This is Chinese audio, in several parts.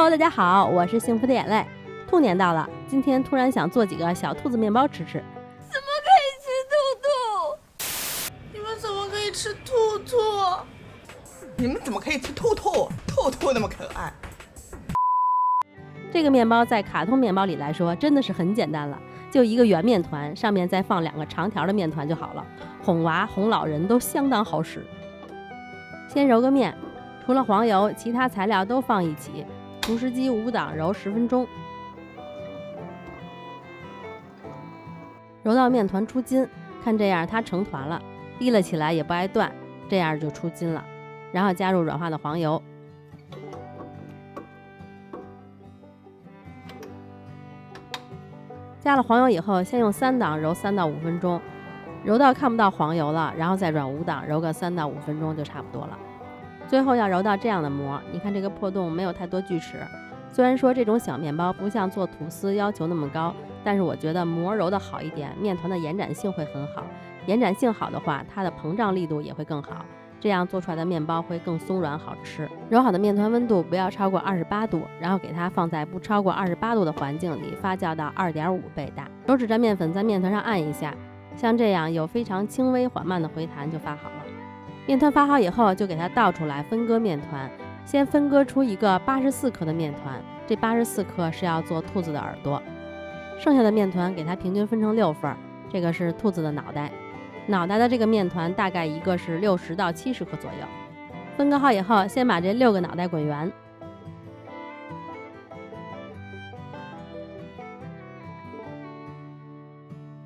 Hello， 大家好，我是幸福的眼泪。兔年到了，今天突然想做几个小兔子面包吃吃。怎么可以吃兔兔？你们怎么可以吃兔兔？你们怎么可以吃兔兔？兔兔那么可爱。这个面包在卡通面包里来说真的是很简单了，就一个圆面团，上面再放2个长条的面团就好了，哄娃哄老人都相当好使。先揉个面，除了黄油，其他材料都放一起，除湿机5档揉10分钟，揉到面团出筋，看这样它成团了，提了起来也不爱断，这样就出筋了。然后加入软化的黄油，加了黄油以后，先用3档揉3到5分钟，揉到看不到黄油了，然后再转5档揉个3到5分钟就差不多了。最后要揉到这样的膜，你看这个破洞没有太多锯齿。虽然说这种小面包不像做吐司要求那么高，但是我觉得膜揉得好一点，面团的延展性会很好。延展性好的话，它的膨胀力度也会更好，这样做出来的面包会更松软好吃。揉好的面团温度不要超过28度，然后给它放在不超过28度的环境里发酵到2.5倍大。手指沾面粉在面团上按一下，像这样有非常轻微缓慢的回弹就发好了。面团发好以后，就给它倒出来分割面团，先分割出一个84克的面团，这84克是要做兔子的耳朵。剩下的面团给它平均分成6份，这个是兔子的脑袋。脑袋的这个面团大概一个是60到70克左右。分割好以后，先把这6个脑袋滚圆，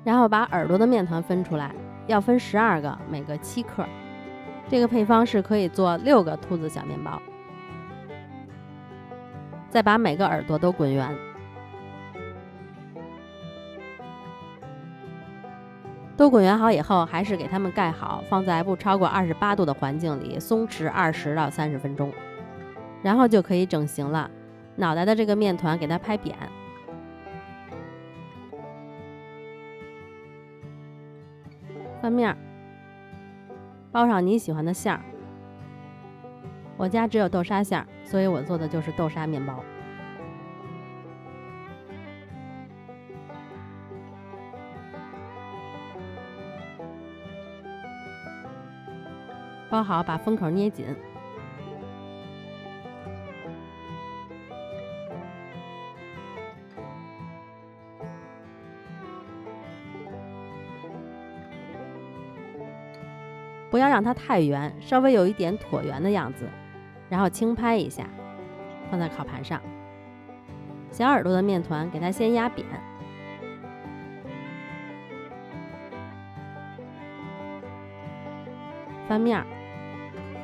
然后把耳朵的面团分出来，要分12个，每个7克。这个配方是可以做6个兔子小面包。再把每个耳朵都滚圆，都滚圆好以后，还是给它们盖好，放在不超过28度的环境里松弛20到30分钟，然后就可以整形了。脑袋的这个面团给它拍扁，翻面，包上你喜欢的馅儿。我家只有豆沙馅儿，所以我做的就是豆沙面包。包好，把封口捏紧。不要让它太圆，稍微有一点椭圆的样子，然后轻拍一下，放在烤盘上。小耳朵的面团给它先压扁，翻面，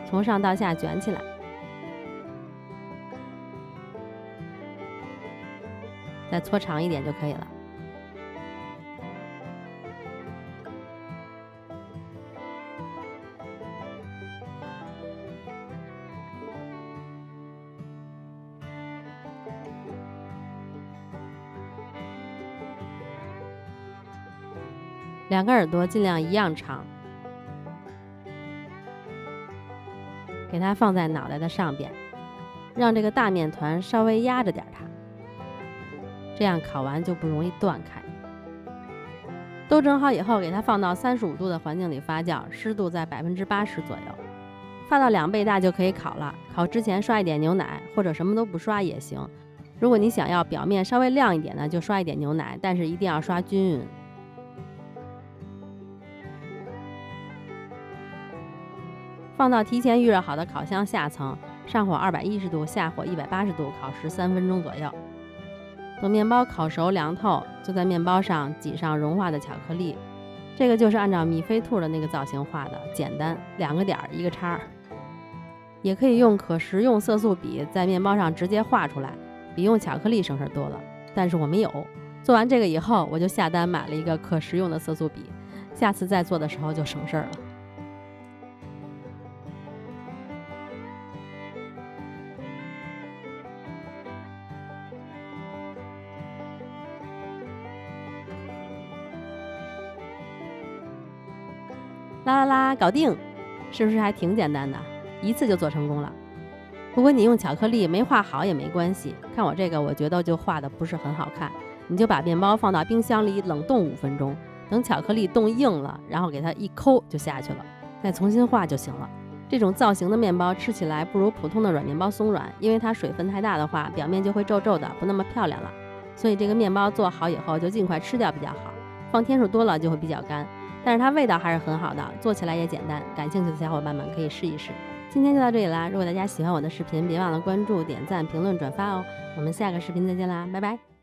从上到下卷起来，再搓长一点就可以了。2个耳朵尽量一样长，给它放在脑袋的上边，让这个大面团稍微压着点它，这样烤完就不容易断开。都整好以后，给它放到35度的环境里发酵，湿度在80%左右，发到2倍大就可以烤了。烤之前刷一点牛奶，或者什么都不刷也行。如果你想要表面稍微亮一点呢，就刷一点牛奶，但是一定要刷均匀。放到提前预热好的烤箱下层，上火210度，下火180度，烤13分钟左右。等面包烤熟凉透，就在面包上挤上融化的巧克力。这个就是按照米菲兔的那个造型画的，简单，2个点1个叉。也可以用可食用色素笔在面包上直接画出来，比用巧克力省事多了。但是我没有。做完这个以后，我就下单买了一个可食用的色素笔，下次再做的时候就省事儿了。啦啦啦，搞定！是不是还挺简单的？一次就做成功了。如果你用巧克力没画好也没关系，看我这个，我觉得就画的不是很好看，你就把面包放到冰箱里冷冻5分钟，等巧克力冻硬了，然后给它一抠就下去了，再重新画就行了。这种造型的面包吃起来不如普通的软面包松软，因为它水分太大的话，表面就会皱皱的，不那么漂亮了。所以这个面包做好以后就尽快吃掉比较好，放天数多了就会比较干，但是它味道还是很好的，做起来也简单，感兴趣的小伙伴们可以试一试。今天就到这里啦，如果大家喜欢我的视频，别忘了关注、点赞、评论、转发哦。我们下个视频再见啦，拜拜。